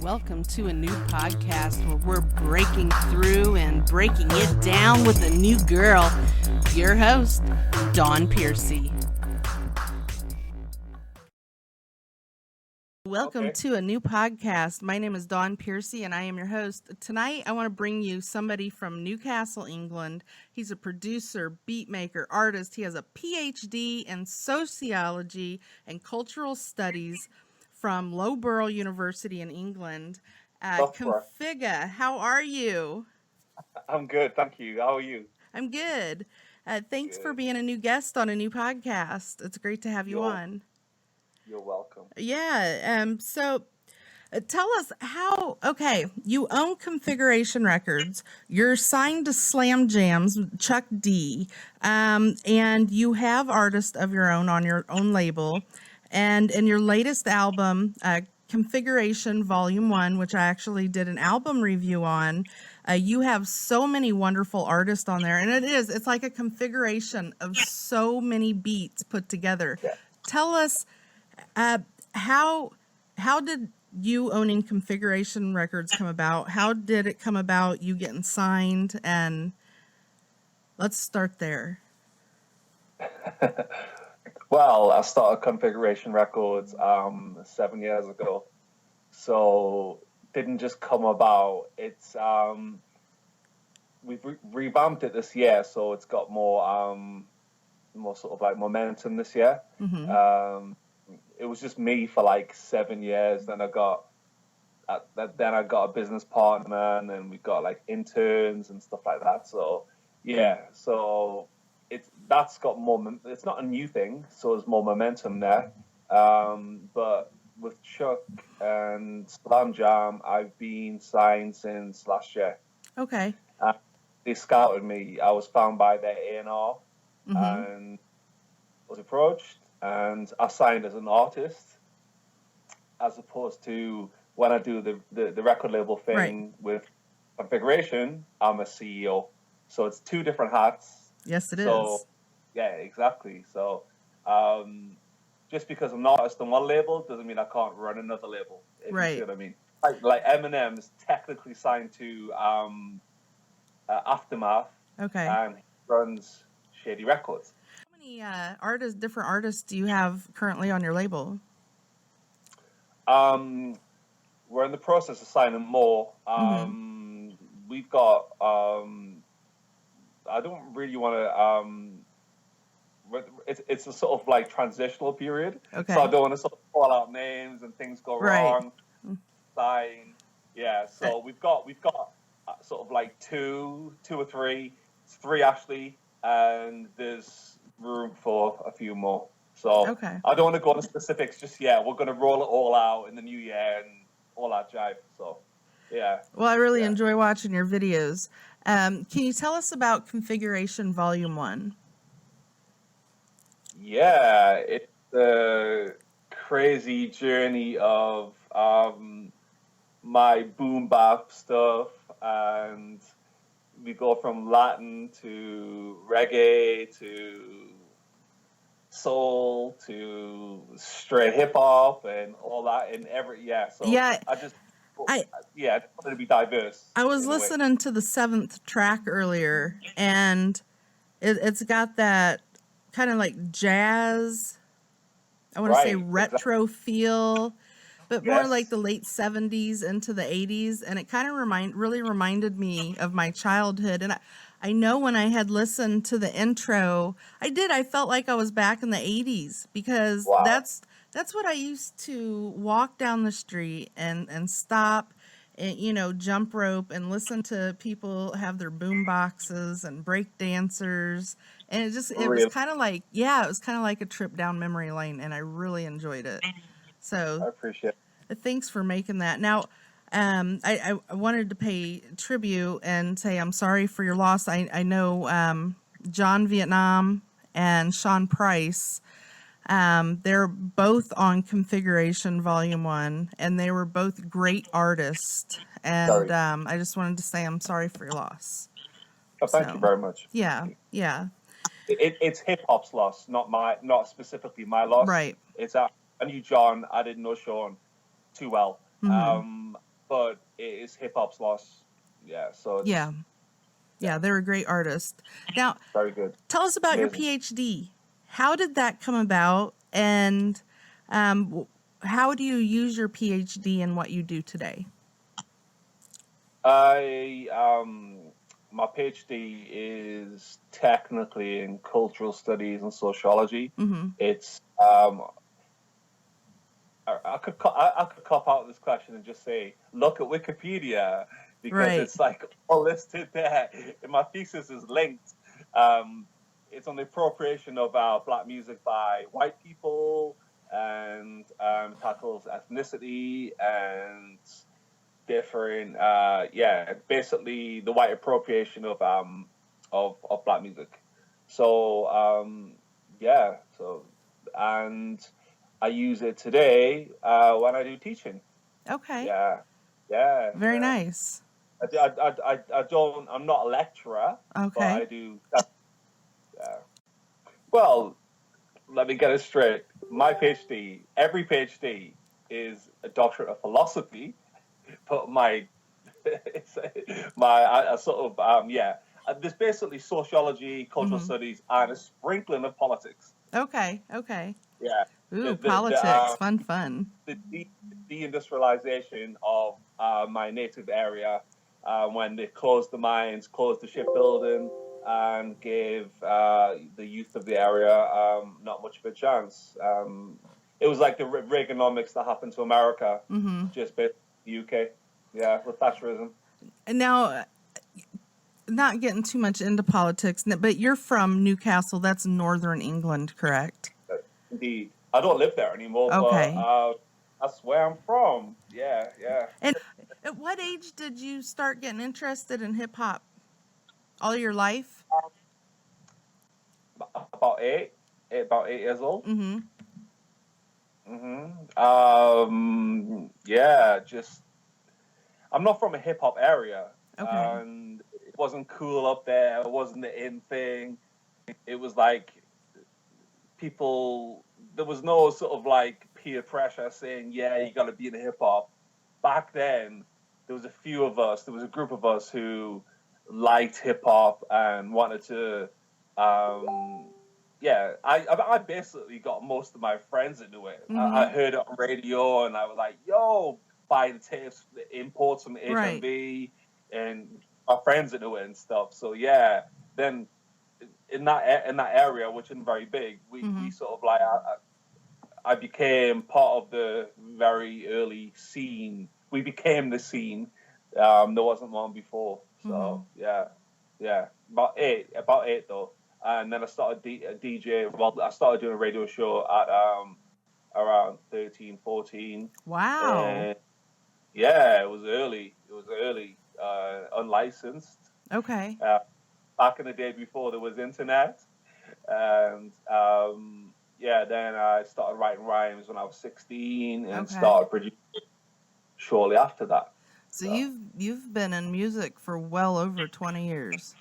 Welcome to a new podcast where we're breaking through and breaking it down with a new girl. Your host, Dawn Piercy. Welcome to a new podcast. My name is Dawn Piercy and I am your host. Tonight I want to bring you somebody from Newcastle, England. He's a producer, beat maker, artist. He has a PhD in sociology and cultural studies from Loughborough University in England. Configa, how are you? I'm good, thank you. How are you? I'm good. Thanks for being a new guest on a new podcast. It's great to have you on. You're welcome. Yeah. So tell us you own Configuration Records. You're signed to Slam Jams, Chuck D. And you have artists of your own on your own label. And in your latest album, Configuration Volume 1, which I actually did an album review on, you have so many wonderful artists on there. And it's like a configuration of so many beats put together. Yeah. Tell us, how did you owning Configuration Records come about? How did it come about, you getting signed? And let's start there. Well, I started Configuration Records 7 years ago, so didn't just come about. It's we've revamped it this year, so it's got more sort of like momentum this year. Mm-hmm. It was just me for like 7 years. Then I got a business partner, and then we got like interns and stuff like that. So yeah, so that's got more. It's not a new thing, so there's more momentum there. But with Chuck and Slam Jam, I've been signed since last year. Okay. They scouted me. I was found by their A&R, Mm-hmm. and was approached, and I signed as an artist, as opposed to when I do the record label thing. Right. With Configuration, I'm a CEO. So it's two different hats. Yes, it is. Yeah, exactly. So just because I'm an artist on one label doesn't mean I can't run another label. If right. You see what I mean? Like Eminem is technically signed to Aftermath. Okay. And he runs Shady Records. How many different artists do you have currently on your label? We're in the process of signing more. Mm-hmm. We've got I don't really want to it's a sort of like transitional period. Okay. So I don't want to sort of call out names and things go wrong. Sign. Yeah, so we've got sort of like two or three. It's three actually, and there's room for a few more. So okay. I don't want to go into specifics just yet. We're going to roll it all out in the new year and all that jive. So yeah. Well, I really enjoy watching your videos. Can you tell us about Configuration Volume 1? Yeah, it's a crazy journey of my boom bap stuff, and we go from Latin to reggae to soul to straight hip hop and all that in every So yeah. I just wanted to be diverse. I was listening to the 7th track earlier, and it's got that kind of like jazz, I want to say retro feel, but more like the late 70s into the 80s, and it kind of really reminded me of my childhood. And I know when I had listened to the intro, I felt like I was back in the 80s, because that's what I used to walk down the street and stop and, jump rope and listen to people have their boom boxes and break dancers. And it was kind of like, it was kind of like a trip down memory lane, and I really enjoyed it. So I appreciate it. Thanks for making that. Now, I wanted to pay tribute and say I'm sorry for your loss. I know John Vietnam and Sean Price, they're both on Configuration Volume 1, and they were both great artists. And I just wanted to say I'm sorry for your loss. Oh, thank you very much. Yeah. It's hip hop's loss, not specifically my loss. Right. It's I knew John. I didn't know Sean too well. Mm-hmm. but it is hip hop's loss. Yeah, so it's yeah, they're a great artist. Now, very good. tell us about your PhD. How did that come about, and how do you use your PhD in what you do today? My PhD is technically in cultural studies and sociology. Mm-hmm. It's I could cop out this question and just say, look at Wikipedia, because it's like all listed there. And my thesis is linked. It's on the appropriation of Black music by white people, and tackles ethnicity and different, basically the white appropriation of Black music. So and I use it today when I do teaching. Okay. Yeah. Very nice. I'm not a lecturer, Okay. but I do. Well, let me get it straight. My PhD, every PhD is a doctorate of philosophy, but there's basically sociology, cultural studies, and a sprinkling of politics. Okay. Yeah. Ooh, politics, fun. The deindustrialization of my native area, when they closed the mines, closed the shipbuilding, and gave the youth of the area not much of a chance. It was like the Reaganomics that happened to America, just based in the UK. Yeah, with Thatcherism. And now, not getting too much into politics, but you're from Newcastle. That's northern England, correct? Indeed. I don't live there anymore, but that's where I'm from. Yeah. And at what age did you start getting interested in hip hop? All your life? About 8 years old. Just I'm not from a hip hop area, and it wasn't cool up there. It wasn't the in thing. It was like people. There was no sort of like peer pressure saying, "Yeah, you got to be in hip hop." Back then, there was a few of us. There was a group of us who liked hip hop and wanted to. I basically got most of my friends into it. I heard it on radio, and I was like, "Yo, buy the tapes, import some HMV," and my friends into it and stuff. So yeah, then in that area, which isn't very big, we sort of like I became part of the very early scene. We became the scene. There wasn't one before, so yeah. About eight though. And then I started DJ. Well, I started doing a radio show at around 13, 14. Wow. And yeah, it was early. Unlicensed. Okay. Back in the day before there was internet. And then I started writing rhymes when I was 16 and started producing shortly after that. So you've been in music for well over 20 years.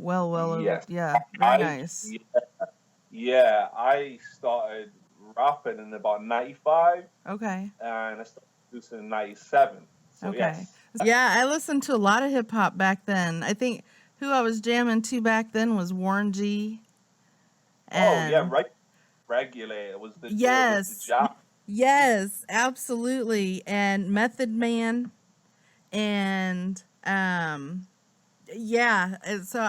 Well over. Yeah, very nice. Yeah, I started rapping in about 95. Okay. And I started producing in 97. So yes. Yeah, I listened to a lot of hip hop back then. I think who I was jamming to back then was Warren G. And Regulator was the jam. Yes, absolutely. And Method Man, and so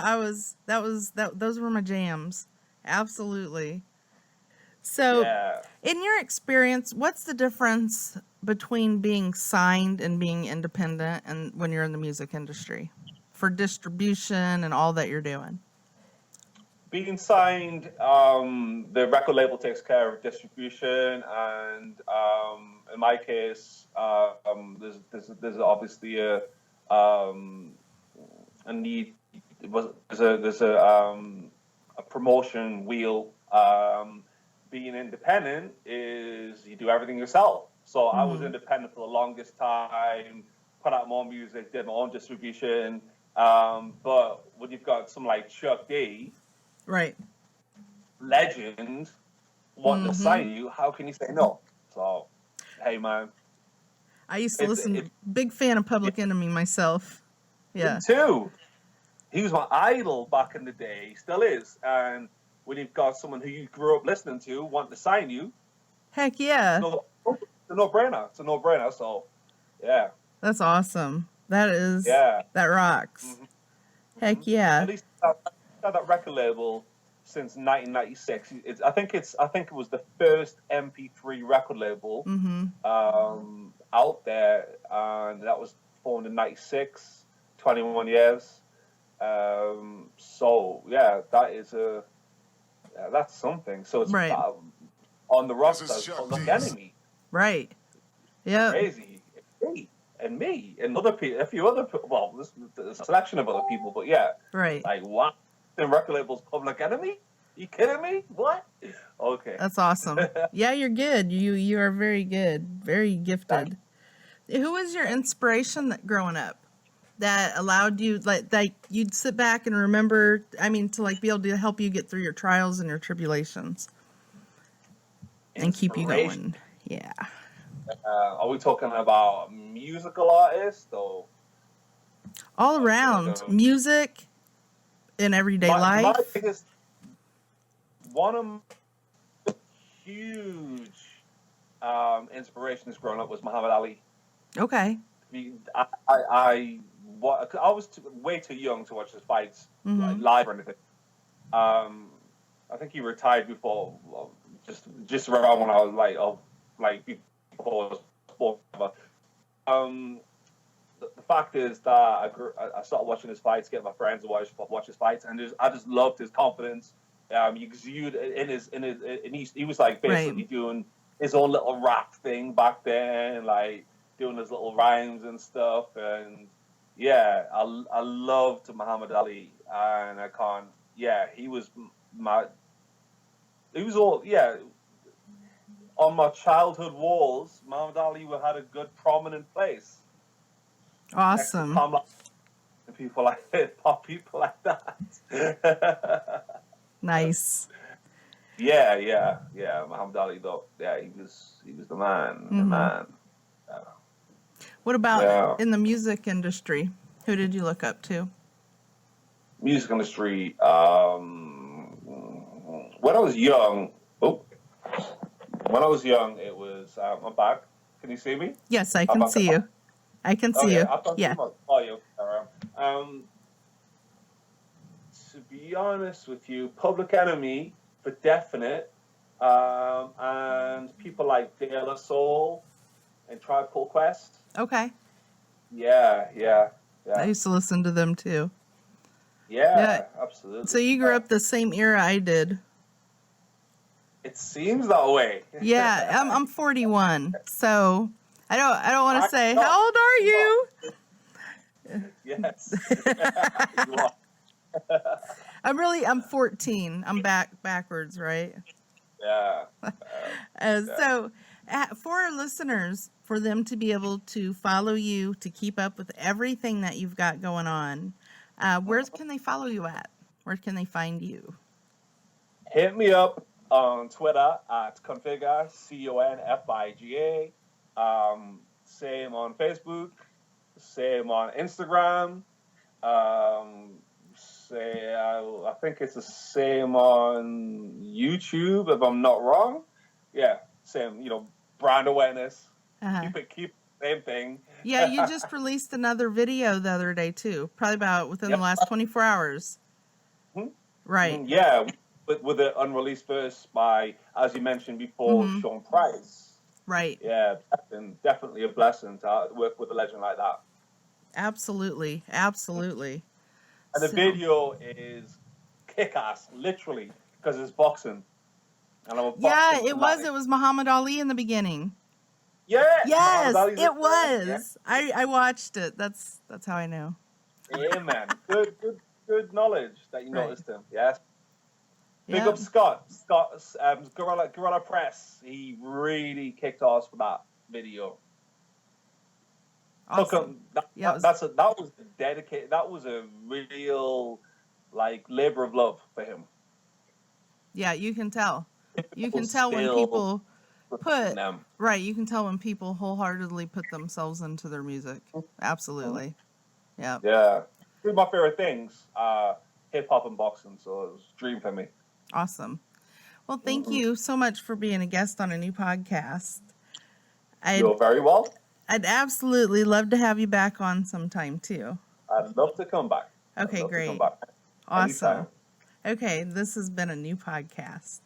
those were my jams. Absolutely. So in your experience, what's the difference between being signed and being independent and when you're in the music industry for distribution and all that you're doing? Being signed, the record label takes care of distribution, and in my case, there's obviously a need. There's a promotion wheel. Being independent is you do everything yourself. So I was independent for the longest time. Put out more music, did my own distribution. But when you've got some like Chuck D, right, legend, wanting to sign you, how can you say no? So, hey man. I used to It's listen. Big fan of Public Enemy myself. me Yeah. too. He was my idol back in the day. He still is. And when you've got someone who you grew up listening to wanting to sign you, Heck yeah. it's a no-brainer. It's a no-brainer. So, yeah. That's awesome. Yeah. That rocks. Mm-hmm. Heck yeah. And he's had that record label since 1996. I think it was the first MP3 record label out there, and that was formed in '96. 21 years. So yeah, that's something. So it's Right. On the roster, Public Enemy. Right. Yeah. Crazy. Me and other people, a few other people. Well, this is a selection of other people, but yeah. Right. Like what? The record label's Public Enemy? You kidding me? What? Okay. That's awesome. Yeah, you're good. You are very good. Very gifted. Who was your inspiration growing up that allowed you like you'd sit back and remember, I mean, to like be able to help you get through your trials and your tribulations and keep you going? Yeah. Are we talking about musical artists or all around music in everyday life? My biggest, one of my huge inspirations growing up was Muhammad Ali. Okay. I was way too young to watch his fights live or anything. I think he retired before, just around when I was like before I was born. But the fact is that I started watching his fights, getting my friends to watch his fights, and I just loved his confidence. He exuded he was like basically doing his own little rap thing back then, like doing his little rhymes and stuff. And yeah, I loved Muhammad Ali, and I can't. Yeah, he was on my childhood walls. Muhammad Ali had a good prominent place. Awesome. And people like that. Nice. Yeah. Muhammad Ali, though. Yeah, he was the man. The man. What about in the music industry? Who did you look up to? Music industry. When I was young. When I was young, it was. I'm back. Can you see me? Yes, I can see you. I can see you. Yeah. To be honest with you, Public Enemy for definite, and people like De La Soul and Tribe Called Quest. Okay. Yeah. I used to listen to them too. Yeah, absolutely. So you grew up the same era I did. It seems that way. Yeah, I'm 41, so I don't want to say how old are you. Yes. I'm 14. I'm backwards, right? Yeah. So for our listeners, for them to be able to follow you, to keep up with everything that you've got going on, where can they follow you at? Where can they find you? Hit me up on Twitter at Configa, Configa. Same on Facebook. Same on Instagram. I think it's the same on YouTube, if I'm not wrong. Yeah, same. Brand awareness. Keep same thing. Yeah, you just released another video the other day too. Probably about within the last 24 hours. Right. Yeah, with the unreleased verse by, as you mentioned before, Sean Price. Right. Yeah, definitely a blessing to work with a legend like that. Absolutely. And the video is kick-ass, literally, because it's boxing. And I'm a boxing it was Muhammad Ali in the beginning. Yeah. Yes, it was. Yeah. I watched it. That's how I know. Yeah, man. Good knowledge that you noticed him. Yes. Big up Scott, Gorilla Press. He really kicked ass for that video. Awesome. That was dedicated. That was a real labor of love for him. Yeah, you can tell. You can tell when people put them. right. You can tell when people wholeheartedly put themselves into their music. Absolutely. Yeah. Yeah. Two of my favorite things are hip hop and boxing, so it was a dream for me. Awesome. Well, thank you so much for being a guest on a new podcast. You're very well. I'd absolutely love to have you back on sometime too. I'd love to come back. Okay, great. Anytime. Awesome. Okay, this has been a new podcast.